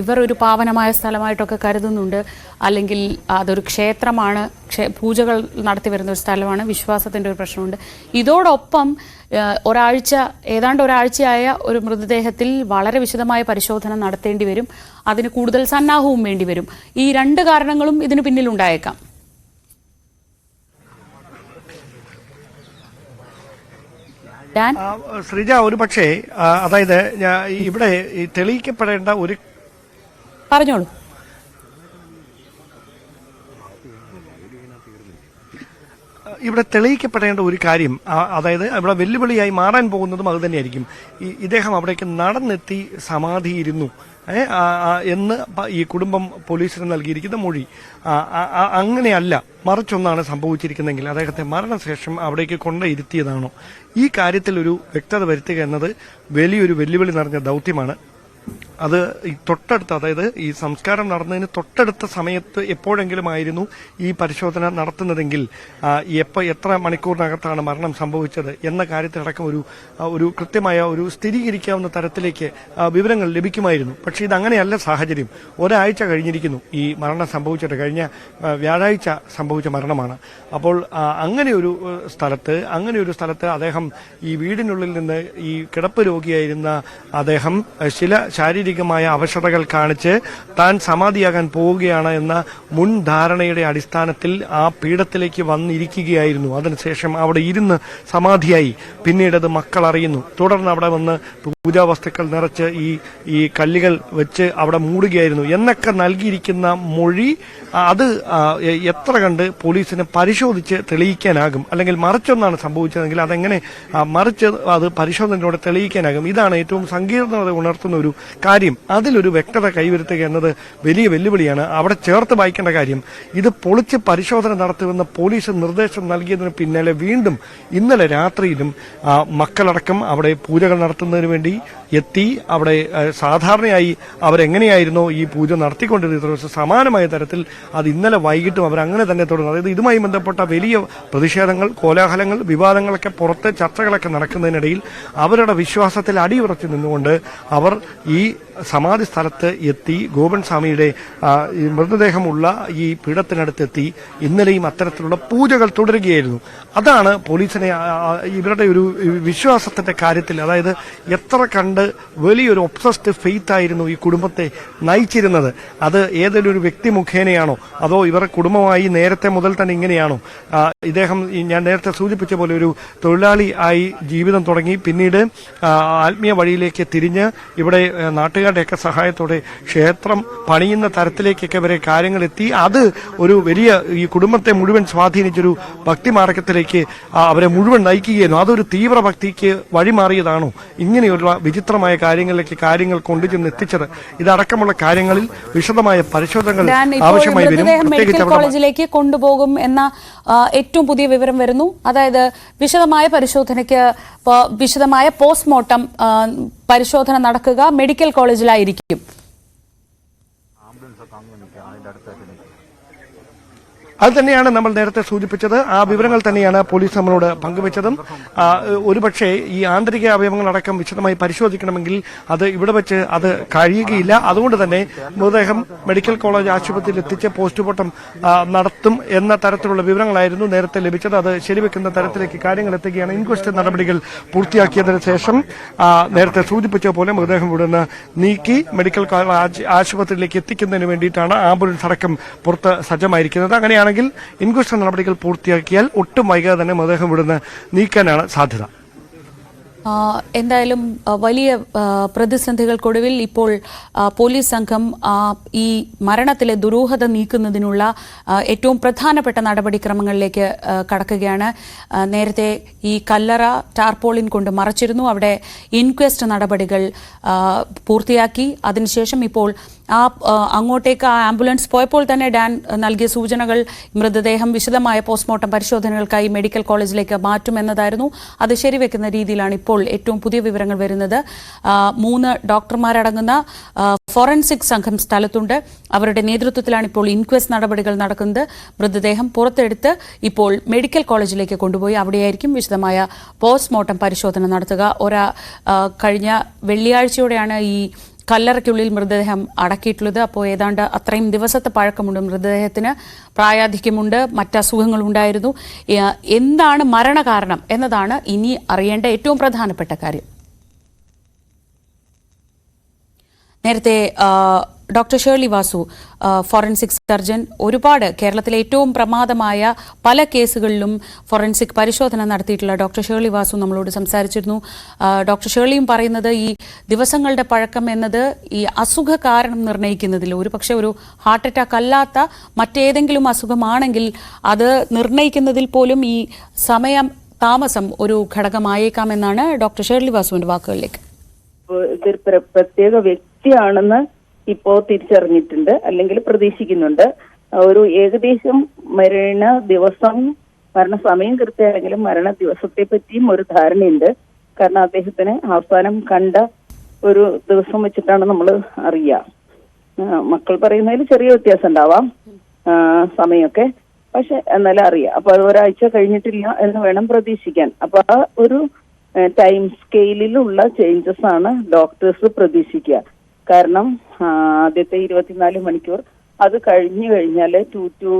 ഇവർ ഒരു പാവനമായ സ്ഥലമായിട്ടൊക്കെ കരുതുന്നുണ്ട്. അല്ലെങ്കിൽ അതൊരു ക്ഷേത്രമാണ്, പൂജകൾ നടത്തി വരുന്ന ഒരു സ്ഥലമാണ്, വിശ്വാസത്തിൻ്റെ ഒരു പ്രശ്നമുണ്ട്. ഇതോടൊപ്പം ഏതാണ്ട് ഒരാഴ്ചയായ ഒരു മൃതദേഹത്തിൽ വളരെ വിശദമായ പരിശോധന നടത്തേണ്ടി വരും. അതിന് കൂടുതൽ സന്നാഹവും വേണ്ടി വരും. ഈ രണ്ട് കാരണങ്ങളും ഇതിന് പിന്നിലുണ്ടായേക്കാം. ശ്രീജ, ഒരു പക്ഷേ അതായത് ഇവിടെ തെളിയിക്കപ്പെടേണ്ട ഒരു പറഞ്ഞോളൂ. ഇവിടെ തെളിയിക്കപ്പെടേണ്ട ഒരു കാര്യം, അതായത് ഇവിടെ വെല്ലുവിളിയായി മാറാൻ പോകുന്നതും അത് തന്നെയായിരിക്കും. ഇദ്ദേഹം അവിടേക്ക് നടന്നെത്തി സമാധിയിരുന്നു എന്ന് ഈ കുടുംബം പോലീസിന് നൽകിയിരിക്കുന്ന മൊഴി അങ്ങനെയല്ല, മറിച്ചൊന്നാണ് സംഭവിച്ചിരിക്കുന്നതെങ്കിൽ അദ്ദേഹത്തെ മരണശേഷം അവിടേക്ക് കൊണ്ടിരുത്തിയതാണോ? ഈ കാര്യത്തിൽ ഒരു വ്യക്തത വരുത്തുക എന്നത് വലിയൊരു വെല്ലുവിളി നിറഞ്ഞ ദൗത്യമാണ്. അത് ഈ തൊട്ടടുത്ത്, അതായത് ഈ സംസ്കാരം നടന്നതിന് തൊട്ടടുത്ത സമയത്ത് എപ്പോഴെങ്കിലും ആയിരുന്നു ഈ പരിശോധന നടത്തുന്നതെങ്കിൽ എത്ര മണിക്കൂറിനകത്താണ് മരണം സംഭവിച്ചത് എന്ന കാര്യത്തിലടക്കം ഒരു കൃത്യമായ ഒരു സ്ഥിരീകരിക്കാവുന്ന തരത്തിലേക്ക് വിവരങ്ങൾ ലഭിക്കുമായിരുന്നു. പക്ഷേ ഇതങ്ങനെയല്ല സാഹചര്യം. ഒരാഴ്ച കഴിഞ്ഞിരിക്കുന്നു ഈ മരണം സംഭവിച്ചിട്ട്. കഴിഞ്ഞ വ്യാഴാഴ്ച സംഭവിച്ച മരണമാണ്. അപ്പോൾ അങ്ങനെ ഒരു സ്ഥലത്ത് അദ്ദേഹം ഈ വീടിനുള്ളിൽ നിന്ന് ഈ കിടപ്പ് രോഗിയായിരുന്ന അദ്ദേഹം ശാരീരികമായ അവശതകൾ കാണിച്ച് താൻ സമാധിയാകാൻ പോവുകയാണ് എന്ന മുൻധാരണയുടെ അടിസ്ഥാനത്തിൽ ആ പീഠത്തിലേക്ക് വന്നിരിക്കുകയായിരുന്നു. അതിനുശേഷം അവിടെ ഇരുന്ന് സമാധിയായി. പിന്നീട് അത് മക്കൾ അറിയുന്നു. തുടർന്ന് അവിടെ വന്ന് പൂജാവസ്തുക്കൾ നിറച്ച് ഈ കല്ലുകൾ വെച്ച് അവിടെ മൂടുകയായിരുന്നു എന്നൊക്കെ നൽകിയിരിക്കുന്ന മൊഴി അത് എത്ര കണ്ട് പോലീസിന് പരിശോധിച്ച് തെളിയിക്കാനാകും? അല്ലെങ്കിൽ മറിച്ചൊന്നാണ് സംഭവിച്ചതെങ്കിൽ അതെങ്ങനെ മറിച്ച് അത് പരിശോധനയിലൂടെ തെളിയിക്കാനാകും? ഇതാണ് ഏറ്റവും സങ്കീർണത ഉണർത്തുന്ന ഒരു കാര്യം. അതിലൊരു വ്യക്തത കൈവരുത്തുക എന്നത് വലിയ വെല്ലുവിളിയാണ്. അവിടെ ചേർത്ത് വായിക്കേണ്ട കാര്യം, ഇത് പൊളിച്ച് പരിശോധന നടത്തുമെന്ന് പോലീസ് നിർദ്ദേശം നൽകിയതിന് പിന്നാലെ വീണ്ടും ഇന്നലെ രാത്രിയിലും മക്കളടക്കം അവിടെ പൂജകൾ നടത്തുന്നതിന് വേണ്ടി എത്തി. അവിടെ സാധാരണയായി അവരെങ്ങനെയായിരുന്നോ ഈ പൂജ നടത്തിക്കൊണ്ടിരുന്നത് സമാനമായ തരത്തിൽ അത് ഇന്നലെ വൈകിട്ടും അവരങ്ങനെ തന്നെ തുടർന്നു. അതായത് ഇതുമായി ബന്ധപ്പെട്ട വലിയ പ്രതിഷേധങ്ങൾ, കോലാഹലങ്ങൾ, വിവാദങ്ങളൊക്കെ പുറത്ത് ചർച്ചകളൊക്കെ നടക്കുന്നതിനിടയിൽ അവരുടെ വിശ്വാസത്തിൽ അടിയുറച്ചു നിന്നുകൊണ്ട് അവർ ഈ സമാധി സ്ഥലത്ത് എത്തി. ഗോപൻ സ്വാമിയുടെ മൃതദേഹമുള്ള ഈ പീഠത്തിനടുത്തെത്തി ഇന്നലെയും അത്തരത്തിലുള്ള പൂജകൾ തുടരുകയായിരുന്നു. അതാണ് പോലീസിനെ ഇവരുടെ ഒരു വിശ്വാസത്തിന്റെ കാര്യത്തിൽ, അതായത് എത്ര കണ്ട് വലിയൊരു ഒബ്സസ്ഡ് ഫെയ്ത്ത് ആയിരുന്നു ഈ കുടുംബത്തെ നയിച്ചിരുന്നത്. അത് ഏതെങ്കിലും ഒരു വ്യക്തി മുഖേനയാണോ, അതോ ഇവരുടെ കുടുംബമായി നേരത്തെ മുതൽ തന്നെ ഇങ്ങനെയാണോ? ഇദ്ദേഹം ഞാൻ നേരത്തെ സൂചിപ്പിച്ച പോലെ ഒരു തൊഴിലാളി ആയി ജീവിതം തുടങ്ങി. പിന്നീട് ആത്മീയ വഴിയിലേക്ക് തിരിഞ്ഞ് ഇവിടെ നാട്ടുകാരുടെയൊക്കെ സഹായത്തോടെ ക്ഷേത്രം പണിയുന്ന തരത്തിലേക്കൊക്കെ വരെ കാര്യങ്ങൾ എത്തി. അത് ഒരു വലിയ ഈ കുടുംബത്തെ മുഴുവൻ സ്വാധീനിച്ചൊരു ഭക്തിമാർഗത്തിലേക്ക് അവരെ മുഴുവൻ നയിക്കുകയായിരുന്നു. അതൊരു തീവ്ര ഭക്തിക്ക് വഴിമാറിയതാണോ? ഇങ്ങനെയുള്ള വിചിത്രമായ കാര്യങ്ങളിലേക്ക് കാര്യങ്ങൾ കൊണ്ടുചെന്ന് എത്തിച്ചത്? ഇതടക്കമുള്ള കാര്യങ്ങളിൽ വിശദമായ പരിശോധനകൾ ആവശ്യമായി വരും. മെഡിക്കൽ കോളേജിലേക്ക് കൊണ്ടുപോകും എന്ന ഏറ്റവും പുതിയ വിവരം വരുന്നു. അതായത് വിശദമായ പരിശോധനയ്ക്ക്, വിശദമായ പോസ്റ്റ്മോർട്ടം പരിശോധന നടക്കുക മെഡിക്കൽ കോളേജിലായിരിക്കും. അത് തന്നെയാണ് നമ്മൾ നേരത്തെ സൂചിപ്പിച്ചത്. ആ വിവരങ്ങൾ തന്നെയാണ് പോലീസ് നമ്മളോട് പങ്കുവച്ചതും. ഒരുപക്ഷെ ഈ ആന്തരിക അവയവങ്ങളടക്കം വിശദമായി പരിശോധിക്കണമെങ്കിൽ അത് ഇവിടെ വെച്ച് അത് കഴിയുകയില്ല. അതുകൊണ്ട് തന്നെ മൃതദേഹം മെഡിക്കൽ കോളേജ് ആശുപത്രിയിൽ എത്തിച്ച് പോസ്റ്റ്മോർട്ടം നടത്തും എന്ന തരത്തിലുള്ള വിവരങ്ങളായിരുന്നു നേരത്തെ ലഭിച്ചത്. അത് ശരിവെക്കുന്ന തരത്തിലേക്ക് കാര്യങ്ങൾ എത്തുകയാണ്. ഇൻക്വസ്റ്റ് നടപടികൾ പൂർത്തിയാക്കിയതിനു ശേഷം നേരത്തെ സൂചിപ്പിച്ച പോലെ മൃതദേഹം ഇവിടുന്ന് നീക്കി മെഡിക്കൽ കോളേജ് ആശുപത്രിയിലേക്ക് എത്തിക്കുന്നതിന് വേണ്ടിയിട്ടാണ് ആംബുലൻസ് അടക്കം പുറത്ത് സജ്ജമായിരിക്കുന്നത്. അങ്ങനെയാണ് ഇൻക്വസ്റ്റ് നടപടികൾ പൂർത്തിയാക്കിയാൽ ഒട്ടും വൈകാതെ തന്നെ മൃതദേഹം ഇവിടുന്ന് നീക്കാനാണ് സാധ്യത. എന്തായാലും വലിയ പ്രതിസന്ധികൾക്കൊടുവിൽ ഇപ്പോൾ പോലീസ് സംഘം ഈ മരണത്തിലെ ദുരൂഹത നീക്കുന്നതിനുള്ള ഏറ്റവും പ്രധാനപ്പെട്ട നടപടിക്രമങ്ങളിലേക്ക് കടക്കുകയാണ്. നേരത്തെ ഈ കല്ലറ ടാർപോളിൻ കൊണ്ട് മറച്ചിരുന്നു. അവിടെ ഇൻക്വസ്റ്റ് നടപടികൾ പൂർത്തിയാക്കി. അതിനുശേഷം ഇപ്പോൾ അങ്ങോട്ടേക്ക് ആംബുലൻസ് പോയപ്പോൾ തന്നെ ഡാൻ നൽകിയ സൂചനകൾ മൃതദേഹം വിശദമായ പോസ്റ്റ്മോർട്ടം പരിശോധനകൾക്കായി മെഡിക്കൽ കോളേജിലേക്ക് മാറ്റുമെന്നതായിരുന്നു. അത് ശരിവെക്കുന്ന രീതിയിലാണ് ഇപ്പോൾ ഏറ്റവും പുതിയ വിവരങ്ങൾ വരുന്നത്. 3 ഡോക്ടർമാരടങ്ങുന്ന ഫോറൻസിക് സംഘം സ്ഥലത്തുണ്ട്. അവരുടെ നേതൃത്വത്തിലാണ് ഇപ്പോൾ ഇൻക്വസ്റ്റ് നടപടികൾ നടക്കുന്നത്. മൃതദേഹം പുറത്തെടുത്ത് ഇപ്പോൾ മെഡിക്കൽ കോളേജിലേക്ക് കൊണ്ടുപോയി അവിടെയായിരിക്കും വിശദമായ പോസ്റ്റ്മോർട്ടം പരിശോധന നടത്തുക. കഴിഞ്ഞ വെള്ളിയാഴ്ചയോടെയാണ് ഈ കല്ലറയ്ക്കുള്ളിൽ മൃതദേഹം അടക്കിയിട്ടുള്ളത്. അപ്പോൾ ഏതാണ്ട് അത്രയും ദിവസത്തെ പഴക്കമുണ്ട് മൃതദേഹത്തിന്, പ്രായാധിക്യമുണ്ട്, മറ്റസുഖങ്ങളുണ്ടായിരുന്നു. എന്താണ് മരണകാരണം എന്നതാണ് ഇനി അറിയേണ്ട ഏറ്റവും പ്രധാനപ്പെട്ട കാര്യം. നേരത്തെ doctor Shirley Vasu, forensic surgeon, ഒരുപാട് കേരളത്തിലെ ഏറ്റവും പ്രമാദമായ പല കേസുകളിലും ഫോറൻസിക് പരിശോധന നടത്തിയിട്ടുള്ള ഡോക്ടർ ഷേർലി വാസു നമ്മളോട് സംസാരിച്ചിരുന്നു. ഡോക്ടർ ഷേർലിയും പറയുന്നത് ഈ ദിവസങ്ങളുടെ പഴക്കം എന്നത് ഈ അസുഖ കാരണം നിർണ്ണയിക്കുന്നതിൽ, ഒരുപക്ഷെ ഒരു ഹാർട്ട് അറ്റാക്ക് അല്ലാത്ത മറ്റേതെങ്കിലും അസുഖമാണെങ്കിൽ അത് നിർണ്ണയിക്കുന്നതിൽ പോലും ഈ സമയം താമസം ഒരു ഘടകമായേക്കാമെന്നാണ് ഡോക്ടർ ഷേർലി വാസുവിന്റെ വാക്കുകളിലേക്ക്. ഇതൊരു പ്രത്യേക വ്യക്തിയാണെന്ന് ഇപ്പോ തിരിച്ചറിഞ്ഞിട്ടുണ്ട്, അല്ലെങ്കിൽ പ്രതീക്ഷിക്കുന്നുണ്ട്. ഒരു ഏകദേശം മരണസമയം കൃത്യമാണെങ്കിലും മരണ ദിവസത്തെ പറ്റിയും ഒരു ധാരണയുണ്ട്. കാരണം അദ്ദേഹത്തിന് അവസാനം കണ്ട ഒരു ദിവസം വെച്ചിട്ടാണ് നമ്മൾ അറിയുക. മക്കൾ പറയുന്നതിൽ ചെറിയ വ്യത്യാസം ഉണ്ടാവാം സമയമൊക്കെ, പക്ഷെ എന്നാലും അറിയാം. അപ്പൊ അത് ഒരാഴ്ച കഴിഞ്ഞിട്ടില്ല എന്ന് വേണം പ്രതീക്ഷിക്കാൻ. അപ്പൊ ആ ഒരു ടൈം സ്കെയിലിലുള്ള ചേഞ്ചസ് ആണ് ഡോക്ടേഴ്സ് പ്രതീക്ഷിക്കുക. കാരണം ആദ്യത്തെ 24 മണിക്കൂർ അത് കഴിഞ്ഞു കഴിഞ്ഞാൽ 2 to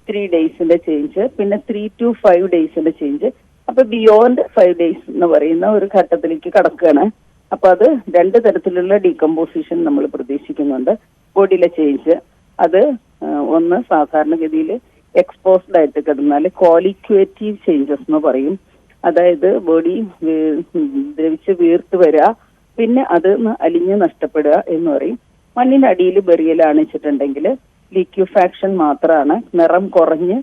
3 ഡേയ്സിന്റെ ചേഞ്ച്, പിന്നെ 3 to 5 ഡേയ്സിന്റെ ചേഞ്ച്. അപ്പൊ ബിയോണ്ട് 5 ഡേയ്സ് എന്ന് പറയുന്ന ഒരു ഘട്ടത്തിലേക്ക് കടക്കുകയാണ്. അപ്പൊ അത് 2 തരത്തിലുള്ള ഡീകമ്പോസിഷൻ നമ്മൾ പ്രതീക്ഷിക്കുന്നുണ്ട്. ബോഡിയിലെ ചേഞ്ച് അത് ഒന്ന് സാധാരണഗതിയിൽ എക്സ്പോസ്ഡ് ആയിട്ട് കിടന്നാൽ കോളിക്വേറ്റീവ് ചേഞ്ചസ് എന്ന് പറയും. അതായത് ബോഡി ദ്രവിച്ച് വീർത്ത് വരിക, പിന്നെ അത് അലിഞ്ഞ് നഷ്ടപ്പെടുക എന്ന് പറയും. മണ്ണിന്റെ അടിയിൽ ബെറിയലാണ് വെച്ചിട്ടുണ്ടെങ്കിൽ ലിക്വിഫാക്ഷൻ മാത്രമാണ്, നിറം കുറഞ്ഞ്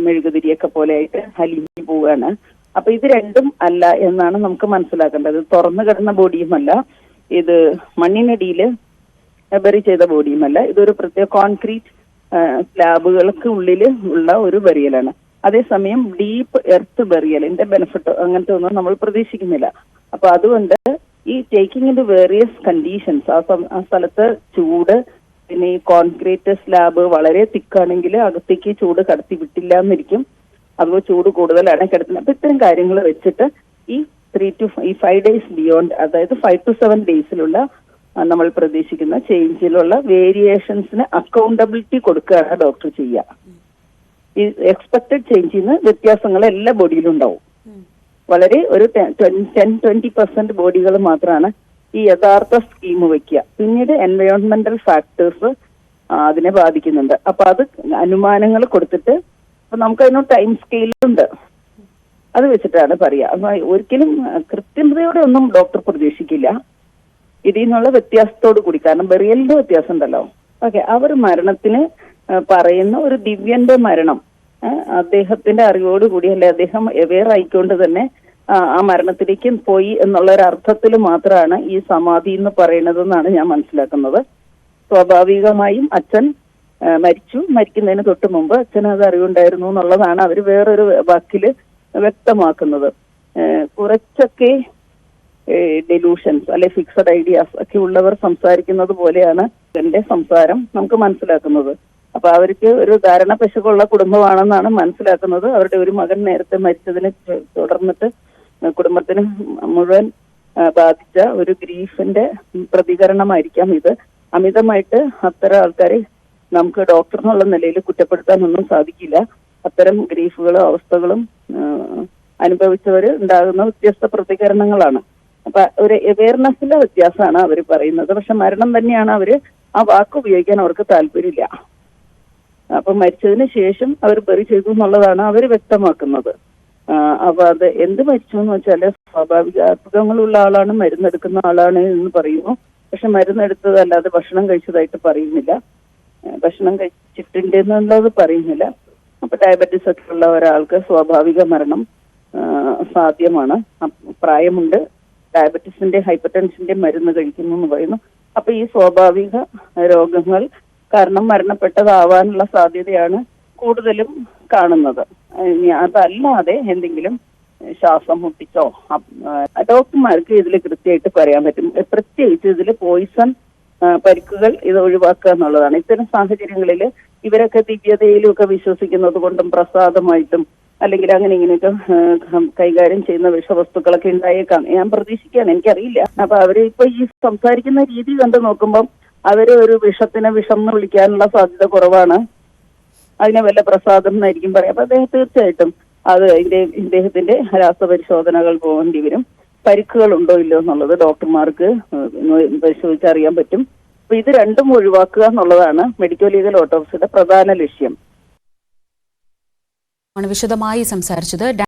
മെഴുകുതിരിയൊക്കെ പോലെ ആയിട്ട് അലിഞ്ഞു പോവുകയാണ്. അപ്പൊ ഇത് രണ്ടും അല്ല എന്നാണ് നമുക്ക് മനസ്സിലാക്കേണ്ടത്. തുറന്നു കിടന്ന ബോഡിയുമല്ല, ഇത് മണ്ണിനടിയിൽ ബെറി ചെയ്ത ബോഡിയുമല്ല, ഇതൊരു പ്രത്യേക കോൺക്രീറ്റ് സ്ലാബുകൾക്ക് ഉള്ളിൽ ഉള്ള ഒരു ബെറിയലാണ്. അതേസമയം ഡീപ്പ് എർത്ത് ബെറിയലിന്റെ ബെനിഫിറ്റ് അങ്ങനത്തെ ഒന്നും നമ്മൾ പ്രതീക്ഷിക്കുന്നില്ല. അപ്പൊ അതുകൊണ്ട് ഈ ടേക്കിംഗ് ഇൻ വേരിയസ് കണ്ടീഷൻസ്, ആ സ്ഥലത്ത് ചൂട്, പിന്നെ ഈ കോൺക്രീറ്റ് സ്ലാബ് വളരെ തിക്കാണെങ്കിൽ അകത്തേക്ക് ചൂട് കടത്തി വിട്ടില്ല എന്നിരിക്കും, അതുപോലെ ചൂട് കൂടുതലാണ് കിടത്തുന്നത്. അപ്പൊ ഇത്തരം കാര്യങ്ങൾ വെച്ചിട്ട് ഈ 5 ഡേയ്സ് ബിയോണ്ട്, അതായത് 5 to 7 ഡേയ്സിലുള്ള നമ്മൾ പ്രതീക്ഷിക്കുന്ന ചേഞ്ചിലുള്ള വേരിയേഷൻസിന് അക്കൗണ്ടബിലിറ്റി കൊടുക്കുകയാണ് ഡോക്ടർ ചെയ്യുക. ഈ എക്സ്പെക്ടഡ് ചേഞ്ചിന്ന് വ്യത്യാസങ്ങൾ എല്ലാ ബോഡിയിലും ഉണ്ടാവും. വളരെ ഒരു 10-20% ബോഡികൾ മാത്രമാണ് ഈ യഥാർത്ഥ സ്കീം വെക്കുക. പിന്നീട് എൻവയോൺമെന്റൽ ഫാക്ടേഴ്സ് അതിനെ ബാധിക്കുന്നുണ്ട്. അപ്പൊ അത് അനുമാനങ്ങൾ കൊടുത്തിട്ട് നമുക്കതിന് ടൈം സ്കെയിലുണ്ട്, അത് വെച്ചിട്ടാണ് പറയുക. അപ്പൊ ഒരിക്കലും കൃത്യതയോടെ ഒന്നും ഡോക്ടർ പ്രതീക്ഷിക്കില്ല. ഇതിൽ നിന്നുള്ള വ്യത്യാസത്തോടു കൂടി, കാരണം ബെറിയലിന്റെ വ്യത്യാസം ഉണ്ടല്ലോ. ഓക്കെ, അവർ മരണത്തിന് പറയുന്ന ഒരു ദിവ്യന്റെ മരണം അദ്ദേഹത്തിന്റെ അറിവോടുകൂടി, അല്ലെ അദ്ദേഹം അവെയർ ആയിക്കൊണ്ട് തന്നെ ആ മരണത്തിലേക്ക് പോയി എന്നുള്ള ഒരു അർത്ഥത്തിൽ മാത്രമാണ് ഈ സമാധി എന്ന് പറയുന്നതെന്നാണ് ഞാൻ മനസ്സിലാക്കുന്നത്. സ്വാഭാവികമായും അച്ഛൻ മരിക്കുന്നതിന് തൊട്ട് മുമ്പ് അച്ഛൻ അത് അറിവുണ്ടായിരുന്നു എന്നുള്ളതാണ് അവർ വേറൊരു വാക്കില് വ്യക്തമാക്കുന്നത്. കുറച്ചൊക്കെ ഡെലൂഷൻസ് അല്ലെ ഫിക്സഡ് ഐഡിയാസ് ഒക്കെ ഉള്ളവർ സംസാരിക്കുന്നത് പോലെയാണ് എന്റെ സംസാരം നമുക്ക് മനസ്സിലാക്കുന്നത്. അപ്പൊ അവർക്ക് ഒരു ധാരണ പശുക്കുള്ള കുടുംബമാണെന്നാണ് മനസ്സിലാക്കുന്നത്. അവരുടെ ഒരു മകൻ നേരത്തെ മരിച്ചതിനെ തുടർന്നിട്ട് കുടുംബത്തിന് മുഴുവൻ ബാധിച്ച ഒരു ഗ്രീഫിന്റെ പ്രതികരണമായിരിക്കാം ഇത്. അമിതമായിട്ട് അത്തരം ആൾക്കാരെ നമുക്ക് ഡോക്ടർ എന്നുള്ള നിലയിൽ കുറ്റപ്പെടുത്താനൊന്നും സാധിക്കില്ല. അത്തരം ഗ്രീഫുകളും അവസ്ഥകളും അനുഭവിച്ചവർ ഉണ്ടാകുന്ന വ്യത്യസ്ത പ്രതികരണങ്ങളാണ്. അപ്പൊ ഒരു അവയർനെസ്സിന്റെ വ്യത്യാസമാണ് അവർ പറയുന്നത്. പക്ഷെ മരണം തന്നെയാണ് അവര് ആ വാക്ക് ഉപയോഗിക്കാൻ അവർക്ക് താല്പര്യമില്ല. അപ്പൊ മരിച്ചതിന് ശേഷം അവർ ബെറി ചെയ്തു എന്നുള്ളതാണ് അവർ വ്യക്തമാക്കുന്നത്. അപ്പൊ അത് എന്ത് മരിച്ചു എന്ന് വെച്ചാല് സ്വാഭാവിക അസുഖങ്ങളുള്ള ആളാണ്, മരുന്നെടുക്കുന്ന ആളാണ് എന്ന് പറയുന്നു. പക്ഷെ മരുന്നെടുത്തതല്ലാതെ ഭക്ഷണം കഴിച്ചതായിട്ട് പറയുന്നില്ല, ഭക്ഷണം കഴിച്ചിട്ടുണ്ട് എന്നുള്ളത് പറയുന്നില്ല. അപ്പൊ ഡയബറ്റീസ് ഒക്കെ ഉള്ള ഒരാൾക്ക് സ്വാഭാവിക മരണം സാധ്യമാണ്. പ്രായമുണ്ട്, ഡയബറ്റീസിന്റെ ഹൈപ്പർടെൻഷന്റെ മരുന്ന് കഴിക്കുന്നു എന്ന് പറയുന്നു. അപ്പൊ ഈ സ്വാഭാവിക രോഗങ്ങൾ കാരണം മരണപ്പെട്ടതാവാനുള്ള സാധ്യതയാണ് കൂടുതലും കാണുന്നത്. അതല്ലാതെ എന്തെങ്കിലും ശ്വാസം മുട്ടിച്ചോ ഡോക്ടർമാർക്ക് ഇതിൽ കൃത്യമായിട്ട് പറയാൻ പറ്റും. പ്രത്യേകിച്ച് ഇതിൽ പോയിസൺ പരിക്കുകൾ ഇത് ഒഴിവാക്കുക എന്നുള്ളതാണ്. ഇത്തരം സാഹചര്യങ്ങളിൽ ഇവരൊക്കെ ദിവ്യതയിലും ഒക്കെ വിശ്വസിക്കുന്നത് കൊണ്ടും പ്രസാദമായിട്ടും അല്ലെങ്കിൽ അങ്ങനെ ഇങ്ങനെയൊക്കെ കൈകാര്യം ചെയ്യുന്ന വിഷവസ്തുക്കളൊക്കെ ഉണ്ടായേക്കാം. ഞാൻ പ്രതീക്ഷിക്കുകയാണ്, എനിക്കറിയില്ല. അപ്പൊ അവര് ഇപ്പൊ ഈ സംസാരിക്കുന്ന രീതി കണ്ടു നോക്കുമ്പം അവര് ഒരു വിഷത്തിനെ വിഷം എന്ന് വിളിക്കാനുള്ള സാധ്യത കുറവാണ്. അതിനെ വല്ല പ്രസാദം എന്നായിരിക്കും പറയാം. അപ്പൊ അദ്ദേഹം തീർച്ചയായിട്ടും അത് ഇദ്ദേഹത്തിന്റെ രാസപരിശോധനകൾ പോകേണ്ടി വരും. പരിക്കുകൾ ഉണ്ടോ ഇല്ലോ എന്നുള്ളത് ഡോക്ടർമാർക്ക് പരിശോധിച്ചറിയാൻ പറ്റും. അപ്പൊ ഇത് രണ്ടും ഒഴിവാക്കുക എന്നുള്ളതാണ് മെഡിക്കൽ ലീഗൽ ഓട്ടോപ്സിയുടെ പ്രധാന ലക്ഷ്യം. വിശദമായി സംസാരിച്ചത്